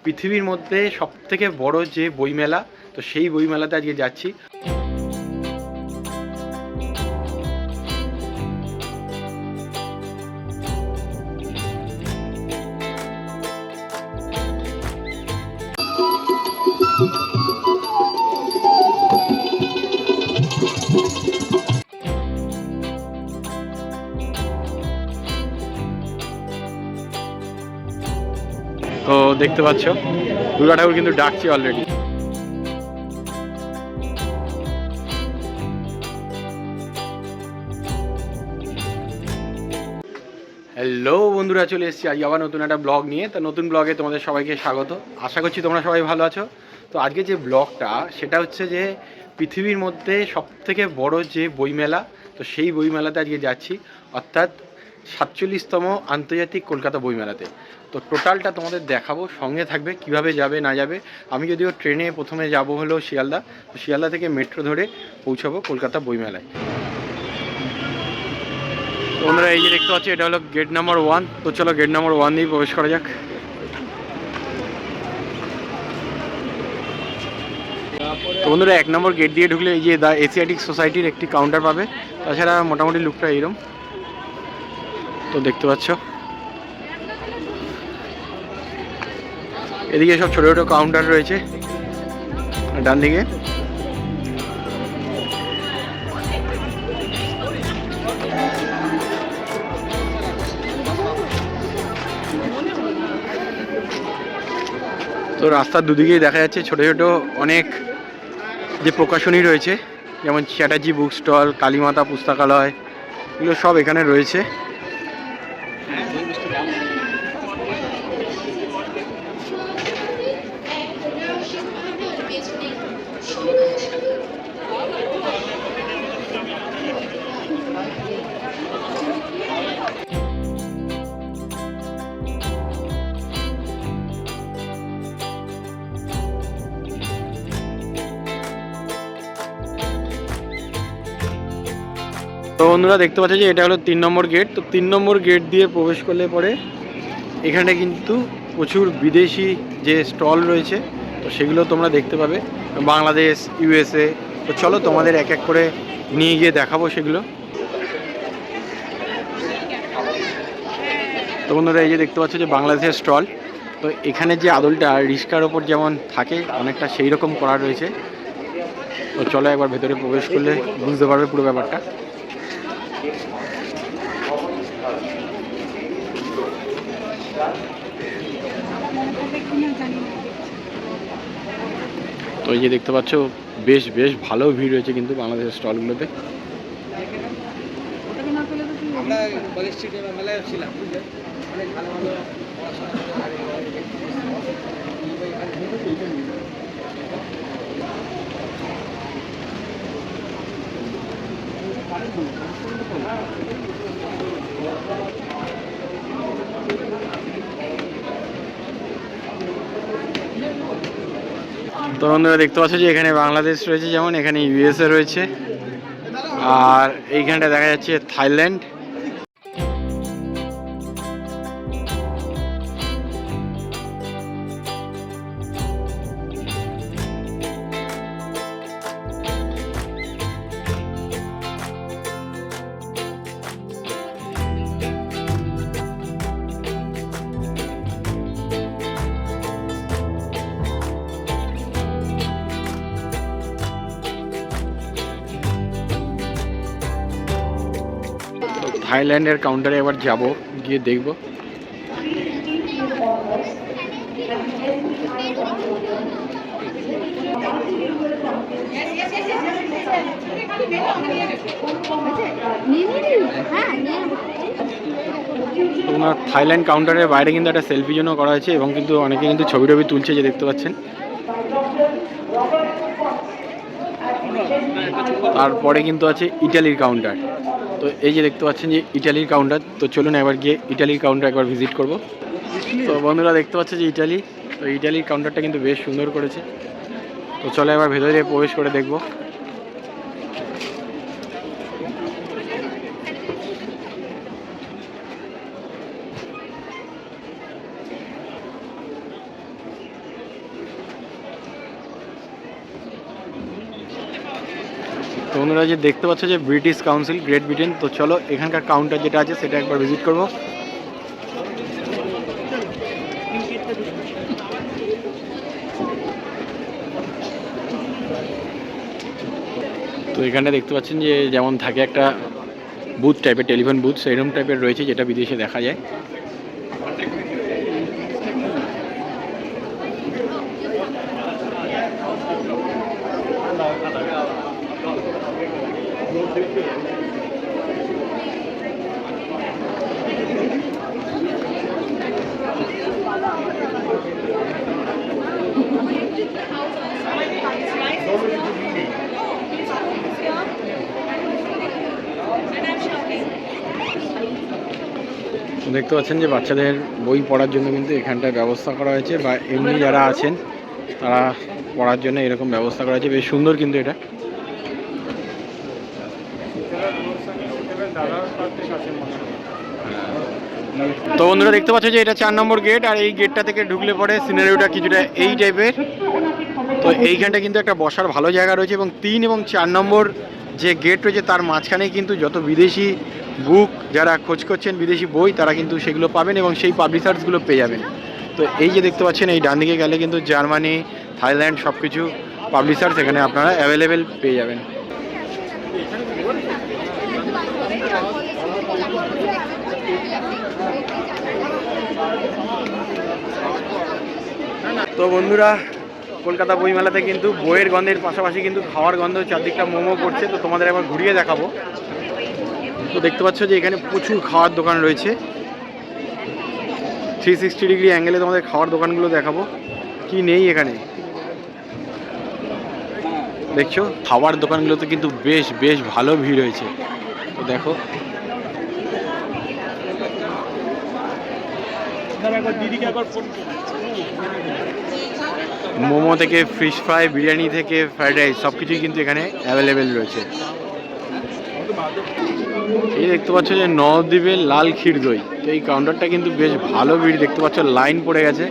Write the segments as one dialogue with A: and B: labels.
A: পৃথিবীর মধ্যে সবথেকে বড় যে বইমেলা, তো সেই বইমেলাতে আজকে যাচ্ছি। তো দেখতে পাচ্ছ দুর্গা ঠাকুর কিন্তু ডাকছি অলরেডি। হ্যালো বন্ধুরা, চলে এসেছি আজ আবার নতুন একটা ব্লগ নিয়ে। তো নতুন ব্লগে তোমাদের সবাইকে স্বাগত। আশা করছি তোমরা সবাই ভালো আছো। তো আজকে যে ব্লগটা সেটা হচ্ছে যে পৃথিবীর মধ্যে সবথেকে বড় যে বইমেলা, তো সেই বইমেলাতে আজকে যাচ্ছি, অর্থাৎ 47তম আন্তর্জাতিক কলকাতা বইমেলাতে। তো টোটালটা তোমাদের দেখাবো, সঙ্গে থাকবে, কিভাবে যাবে না যাবে। আমি যদিও ট্রেনে প্রথমে যাব হলো শিয়ালদা, তো শিয়ালদা থেকে মেট্রো ধরে পৌঁছাবো কলকাতা বইমেলায়। তোমরা এই যে দেখতে পাচ্ছ, এটা হলো গেট নাম্বার 1। তো চলো গেট নাম্বার 1 দিয়ে প্রবেশ করা যাক। তো বন্ধুরা, 1 নম্বর গেট দিয়ে ঢুকলে এই যে দ্য এশিয়াটিক সোসাইটির একটি কাউন্টার পাবে। তাছাড়া মোটামুটি লুকটা এরকম, তো দেখতে পাচ্ছ। এদিকে সব ছোটো ছোটো কাউন্টার রয়েছে ডান দিকে। তো রাস্তার দুদিকেই দেখা যাচ্ছে ছোটো ছোটো অনেক যে প্রকাশনী রয়েছে, যেমন চ্যাটার্জি বুক স্টল, কালীমাতা পুস্তকালয়, এগুলো সব এখানে রয়েছে। তো বন্ধুরা দেখতে পাচ্ছ যে এটা হলো 3 নম্বর গেট। তো 3 নম্বর গেট দিয়ে প্রবেশ করলে পরে এখানে কিন্তু প্রচুর বিদেশি যে স্টল রয়েছে, তো সেগুলো তোমরা দেখতে পাবে, বাংলাদেশ, ইউএসএ। তো চলো তোমাদের এক এক করে নিয়ে গিয়ে দেখাবো সেগুলো। তো বন্ধুরা এই যে দেখতে পাচ্ছ যে বাংলাদেশের স্টল। তো এখানে যে আদলটা রিস্কার ওপর যেমন থাকে, অনেকটা সেই রকম করা রয়েছে। তো চলো একবার ভেতরে প্রবেশ করলে বুঝতে পারবে পুরো ব্যাপারটা। তো এই যে দেখতে পাচ্ছ বেশ বেশ ভালো ভিড় রয়েছে কিন্তু বাংলাদেশের স্টলগুলোতে। তো বন্ধুরা দেখতে পাচ্ছ যে এখানে বাংলাদেশ রয়েছে, যেমন এখানে ইউএসএ রয়েছে, আর এইখানটা দেখা যাচ্ছে থাইল্যান্ড। থাইল্যান্ডের কাউন্টারে এবার যাব, গিয়ে দেখব। তোমার থাইল্যান্ড কাউন্টারের বাইরে কিন্তু একটা সেলফি জন্য করা হয়েছে, এবং কিন্তু অনেকে কিন্তু ছবি টবি তুলছে, যে দেখতে পাচ্ছেন। তারপরে কিন্তু আছে ইটালির কাউন্টার। তো এই যে দেখতে পাচ্ছেন যে ইটালির কাউন্টার। তো চলুন একবার গিয়ে ইটালির কাউন্টার একবার ভিজিট করব। তো বন্ধুরা দেখতে পাচ্ছে যে ইটালি, তো ইটালির কাউন্টারটা কিন্তু বেশ সুন্দর করেছে। তো চলো এবার ভেতরে প্রবেশ করে দেখব। তো ওনারা যে দেখতে পাচ্ছ যে ব্রিটিশ কাউন্সিল গ্রেট ব্রিটেন। তো চলো এখানকার কাউন্টার যেটা আছে সেটা একবার ভিজিট করবো। তো এখানে দেখতে পাচ্ছেন যে যেমন থাকে একটা বুথ টাইপের, টেলিফোন বুথ সেরকম টাইপের রয়েছে, যেটা বিদেশে দেখা যায়। দেখতে পাচ্ছেন যে বাচ্চাদের বই পড়ার জন্য কিন্তু এখানটায় ব্যবস্থা করা হয়েছে, বা এমনি যারা আছেন তারা পড়ার জন্য এরকম ব্যবস্থা করা হয়েছে। বেশ সুন্দর কিন্তু এটা। তো বন্ধুরা দেখতে পাচ্ছ যে এটা 4 নম্বর গেট, আর এই গেটটা থেকে ঢুকলে পরে সিনারিওটা কিছুটা এই টাইপের। তো এইখানটা কিন্তু একটা বসার ভালো জায়গা রয়েছে, এবং 3 এবং 4 নম্বর যে গেট রয়েছে তার মাঝখানে কিন্তু যত বিদেশি বুক যারা খোঁজ করছেন, বিদেশি বই, তারা কিন্তু সেগুলো পাবেন এবং সেই পাবলিশার্সগুলো পেয়ে যাবেন। তো এই যে দেখতে পাচ্ছেন এই ডান দিকে গেলে কিন্তু জার্মানি, থাইল্যান্ড সব কিছু পাবলিশার্স এখানে আপনারা অ্যাভেলেবেল পেয়ে যাবেন। তো বন্ধুরা কলকাতা বইমেলাতে কিন্তু বইয়ের গন্ধের পাশাপাশি কিন্তু খাওয়ার গন্ধ চারদিকটা মোমো করছে। তো তোমাদের একবার ঘুরিয়ে দেখাবো। তো দেখতে পাচ্ছ যে এখানে প্রচুর খাওয়ার দোকান রয়েছে। 360 ডিগ্রি অ্যাঙ্গেলে তোমাদের খাওয়ার দোকানগুলো দেখাবো, কি নেই এখানে। দেখছো খাওয়ার দোকানগুলোতে কিন্তু বেশ বেশ ভালো ভিড় হয়েছে। তো দেখো মোমো থেকে ফিশ ফ্রাই, বিরিয়ানি থেকে ফ্রাইড রাইস সব কিছুই কিন্তু এখানে অ্যাভেলেবেল রয়েছে। এই দেখতে পাচ্ছ যে নবদ্বীপের লাল ক্ষীর দই। তো এই কাউন্টারটা কিন্তু বেশ ভালো ভিড়, দেখতে পাচ্ছ লাইন পড়ে গেছে।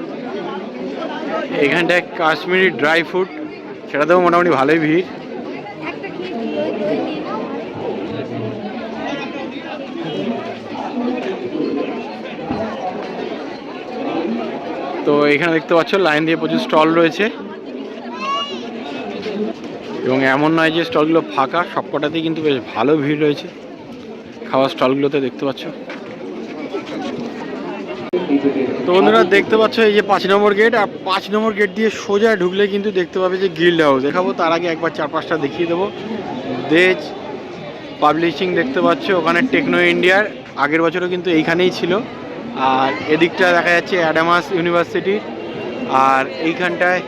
A: এখানটায় কাশ্মীরি ড্রাই ফ্রুট, সেটাতেও মোটামুটি ভালোই ভিড়। তো এখানে দেখতে পাচ্ছ লাইন দিয়ে প্রচুর স্টল রয়েছে, এবং এমন নয় যে স্টলগুলো ফাঁকা, সবকটাতেই কিন্তু বেশ ভালো ভিড় রয়েছে খাওয়ার স্টলগুলোতে দেখতে পাচ্ছ। তো বন্ধুরা দেখতে পাচ্ছ এই যে 5 নম্বর গেট, আর 5 নম্বর গেট দিয়ে সোজা ঢুকলে কিন্তু দেখতে পাবে যে গিল্ড হাউস। দেখাবো তার আগে একবার 4-5টা দেখিয়ে দেবো। দেজ পাবলিশিং দেখতে পাচ্ছ, ওখানে টেকনো ইন্ডিয়ার আগের বছরও কিন্তু এইখানেই ছিল। আর এদিকটা দেখা যাচ্ছে অ্যাডামাস ইউনিভার্সিটি, আর এইখানটায়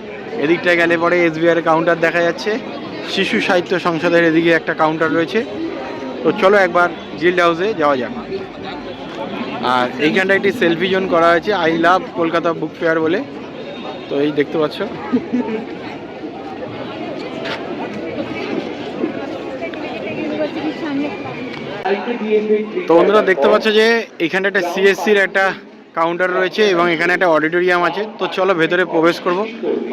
A: এদিকটায় গেলে পরে SBI এর কাউন্টার দেখা যাচ্ছে। শিশু সাহিত্য সংসদের এদিকে একটা কাউন্টার রয়েছে। তো চলো একবার গিল্ড হাউসে যাওয়া যাক। আর এইখানটা একটি সেলফি জোন করা হয়েছে, I love Kolkata book fair বলে। তো এই দেখতে পাচ্ছ। তো বন্ধুরা দেখতে পাচ্ছ যে এখানে একটা CSCর একটা কাউন্টার রয়েছে, এবং এখানে একটা অডিটোরিয়াম আছে। তো চলো ভেতরে প্রবেশ করব,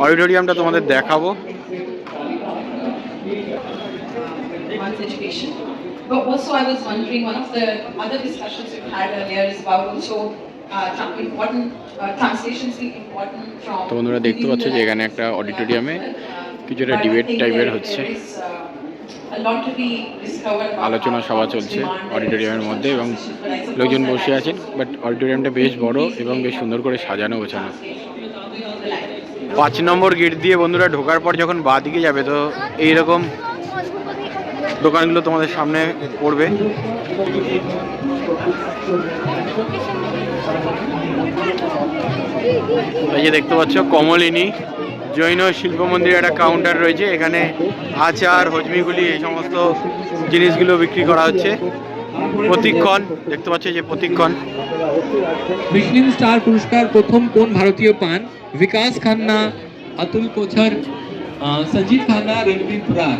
A: অডিটোরিয়ামটা তোমাদের দেখাবো।
B: But also I was wondering, one of the other discussions we've had earlier is about also important translations being important from.
A: তো বন্ধুরা দেখতে পাচ্ছ যে এখানে একটা অডিটোরিয়ামে কিছুটা ডিবেট টাইপের হচ্ছে, আলোচনা সভা চলছে অডিটোরিয়ামের মধ্যে, এবং লোকজন বসে আছেন। বাট অডিটোরিয়ামটা বেশ বড় এবং বেশ সুন্দর করে সাজানো গোছানো। 5 নম্বর গেট দিয়ে বন্ধুরা ঢোকার পর যখন বাঁ দিকে যাবে, তো এইরকম দোকানগুলো তোমাদের সামনে পড়বে। এই যে দেখতে পাচ্ছ কমলিনী জৈন শিল্প মন্দিরের একটা কাউন্টার রয়েছে। এখানে আচার, হজমিগুলি, এই সমস্ত জিনিসগুলো বিক্রি করা হচ্ছে। প্রতিক্ষণ দেখতে পাচ্ছ যে প্রতিক্ষণ।
C: মিশলিন স্টার পুরস্কার প্রথম কোন ভারতীয় পান? বিকাশ খান্না, অতুল কোছর, সঞ্জিত খান্না, রণবীর পুরার।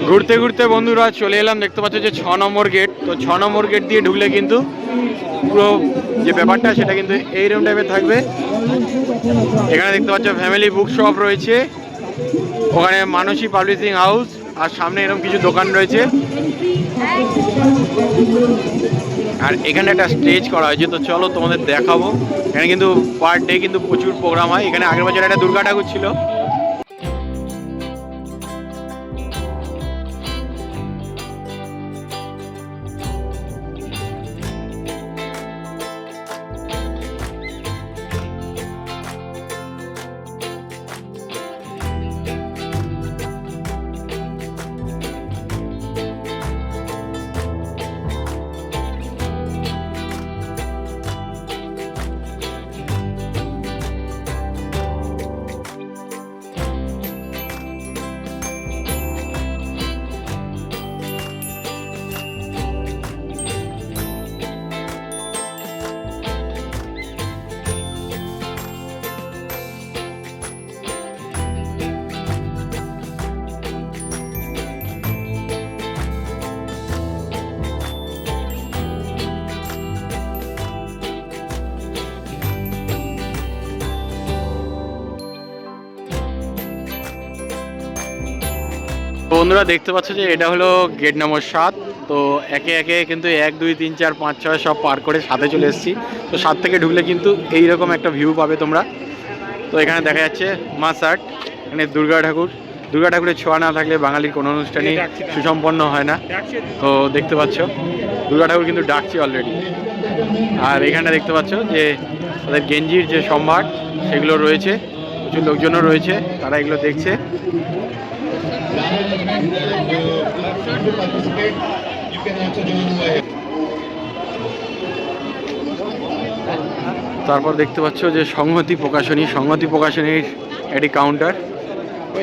A: ঘুরতে ঘুরতে বন্ধুরা চলে এলাম, দেখতে পাচ্ছ যে 6 নম্বর গেট। তো 6 নম্বর গেট দিয়ে ঢুকলে কিন্তু পুরো যে ব্যাপারটা সেটা কিন্তু এইরকম টাইপের থাকবে। এখানে দেখতে পাচ্ছ ফ্যামিলি বুক শপ রয়েছে, ওখানে মানসী পাবলিশিং হাউস আর সামনে এরকম কিছু দোকান রয়েছে। আর এখানে একটা স্টেজ করা হয়েছে, তো চলো তোমাদের দেখাবো। এখানে কিন্তু পার ডে কিন্তু প্রচুর প্রোগ্রাম হয়। এখানে আগের বছর একটা দুর্গা ঠাকুর ছিল। বন্ধুরা দেখতে পাচ্ছ যে এটা হলো গেট নম্বর 7। তো একে একে কিন্তু 1 2 3 4 5 6 সব পার করে 7-এ চলে এসেছি। তো 7 থেকে ঢুকলে কিন্তু এইরকম একটা ভিউ পাবে তোমরা। তো এখানে দেখা যাচ্ছে মা ষাট, এখানে দুর্গা ঠাকুরের ছোঁয়া না থাকলে বাঙালির কোনো অনুষ্ঠানই সুসম্পন্ন হয় না। তো দেখতে পাচ্ছ দুর্গা ঠাকুর কিন্তু ডাকছে অলরেডি। আর এখানে দেখতে পাচ্ছ যে তাদের গেঞ্জির যে সম্ভার সেগুলো রয়েছে, প্রচুর লোকজনও রয়েছে, তারা এগুলো দেখছে। তারপর দেখতে পাচ্ছ যে সংহতি প্রকাশনীর একটি কাউন্টার।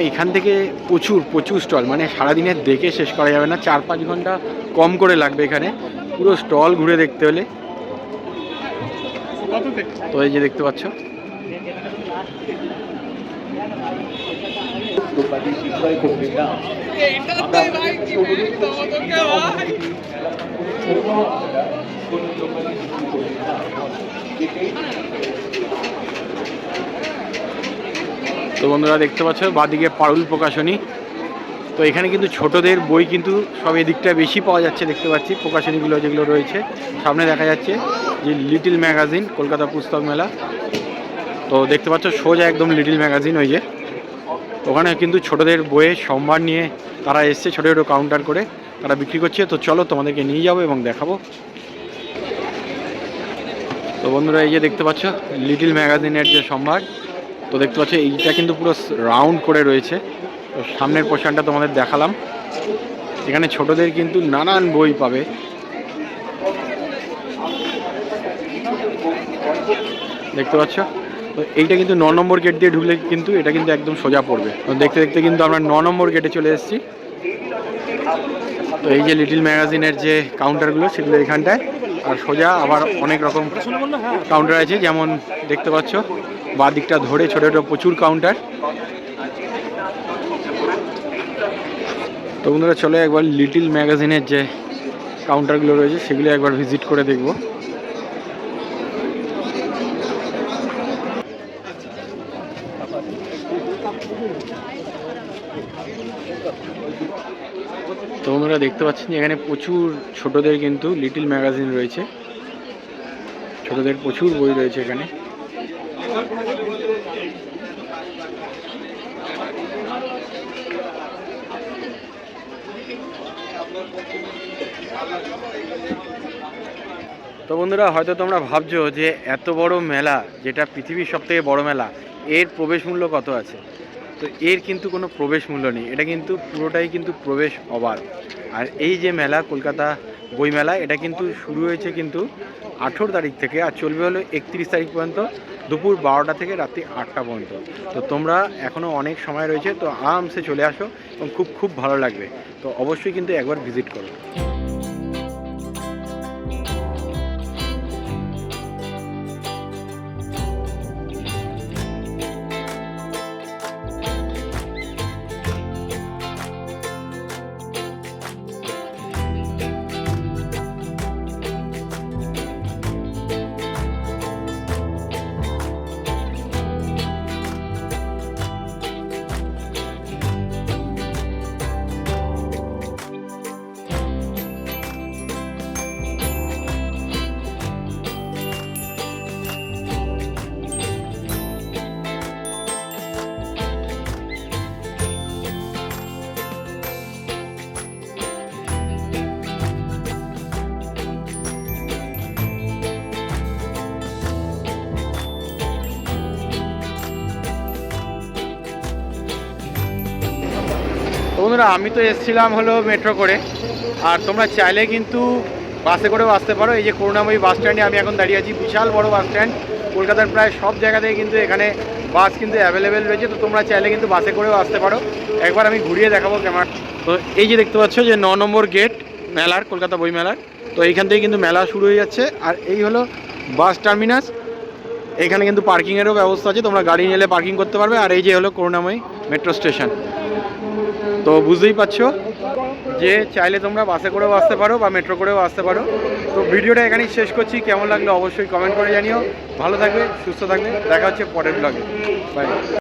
A: এখান থেকে প্রচুর স্টল, মানে সারাদিনের দেখে শেষ করা যাবে না, 4-5 ঘন্টা কম করে লাগবে এখানে পুরো স্টল ঘুরে দেখতে হলে। তো এই যে দেখতে পাচ্ছ তো বন্ধুরা দেখতে পাচ্ছ বাদিকে পারুল প্রকাশনী। তো এখানে কিন্তু ছোটদের বই কিন্তু সব এদিকটা বেশি পাওয়া যাচ্ছে দেখতে পাচ্ছি। প্রকাশনীগুলো যেগুলো রয়েছে সামনে দেখা যাচ্ছে যে লিটিল ম্যাগাজিন, কলকাতা পুস্তক মেলা। তো দেখতে পাচ্ছ সোজা একদম লিটিল ম্যাগাজিন, ওই যে ওখানে কিন্তু ছোটদের বইয়ের সম্ভার নিয়ে তারা এসছে, ছোটো ছোটো কাউন্টার করে তারা বিক্রি করছে। তো চলো তোমাদেরকে নিয়ে যাবো এবং দেখাবো। তো বন্ধুরা এই যে দেখতে পাচ্ছ লিটিল ম্যাগাজিনের যে সম্ভার, তো দেখতে পাচ্ছ এইটা কিন্তু পুরো রাউন্ড করে রয়েছে। তো সামনের পোর্শনটা তোমাদের দেখালাম। এখানে ছোটদের কিন্তু নানান বই পাবে। দেখতে পাচ্ছ তো এইটা কিন্তু 9 নম্বর গেট দিয়ে ঢুকলে কিন্তু এটা কিন্তু একদম সোজা পড়বে। তো দেখতে দেখতে কিন্তু আমরা 9 নম্বর গেটে চলে এসেছি। তো এই যে লিটিল ম্যাগাজিনের যে কাউন্টারগুলো সেগুলো এখানটায়, আর সোজা আবার অনেক রকম কাউন্টার আছে, যেমন দেখতে পাচ্ছ বাঁ দিকটা ধরে ছোটো ছোটো প্রচুর কাউন্টার। তো বন্ধুরা চলো একবার লিটিল ম্যাগাজিনের যে কাউন্টারগুলো রয়েছে সেগুলো একবার ভিজিট করে দেখব। তো বন্ধুরা দেখতে পাচ্ছেন যে এখানে প্রচুর ছোটদের কিন্তু লিটিল ম্যাগাজিন রয়েছে, ছোটদের প্রচুর বই রয়েছে এখানে। তো বন্ধুরা হয়তো তোমরা ভাবছো যে এত বড় মেলা, যেটা পৃথিবীর সবথেকে বড় মেলা, এর প্রবেশ মূল্য কত আছে। তো এর কিন্তু কোনো প্রবেশ মূল্য নেই, এটা কিন্তু পুরোটাই কিন্তু প্রবেশ অবাধ। আর এই যে মেলা কলকাতা বই মেলা, এটা কিন্তু শুরু হয়েছে কিন্তু 18 তারিখ থেকে আর চলবে হলো 31 তারিখ পর্যন্ত, দুপুর 12টা থেকে রাত্রি 8টা পর্যন্ত। তো তোমরা এখনও অনেক সময় রয়েছে, তো আরামসে চলে আসো এবং খুব ভালো লাগবে। তো অবশ্যই কিন্তু একবার ভিজিট করো। বন্ধুরা আমি তো এসেছিলাম হলো মেট্রো করে, আর তোমরা চাইলে কিন্তু বাসে করেও আসতে পারো। এই যে করুণাময়ী বাস স্ট্যান্ডে আমি এখন দাঁড়িয়ে আছি, বিশাল বড় বাস স্ট্যান্ড, কলকাতার প্রায় সব জায়গাতেই কিন্তু এখানে বাস কিন্তু অ্যাভেলেবেল রয়েছে। তো তোমরা চাইলে কিন্তু বাসে করেও আসতে পারো। একবার আমি ঘুরিয়ে দেখাবো ক্যামেরা। তো এই যে দেখতে পাচ্ছ যে 9 নম্বর গেট মেলার, কলকাতা বই মেলার, তো এইখান থেকে কিন্তু মেলা শুরু হয়ে যাচ্ছে। আর এই হলো বাস টার্মিনাস, এখানে কিন্তু পার্কিংয়েরও ব্যবস্থা আছে, তোমরা গাড়ি নিলে পার্কিং করতে পারবে। আর এই যে হলো করুণাময়ী মেট্রো স্টেশন। তো বুঝতেই পারছো যে চাইলে তোমরা বাসে করেও আসতে পারো বা মেট্রো করেও আসতে পারো। তো ভিডিওটা এখানেই শেষ করছি, কেমন লাগলো অবশ্যই কমেন্ট করে জানিও। ভালো থাকবে, সুস্থ থাকবে, দেখা হচ্ছে পরের ব্লগে। বাই।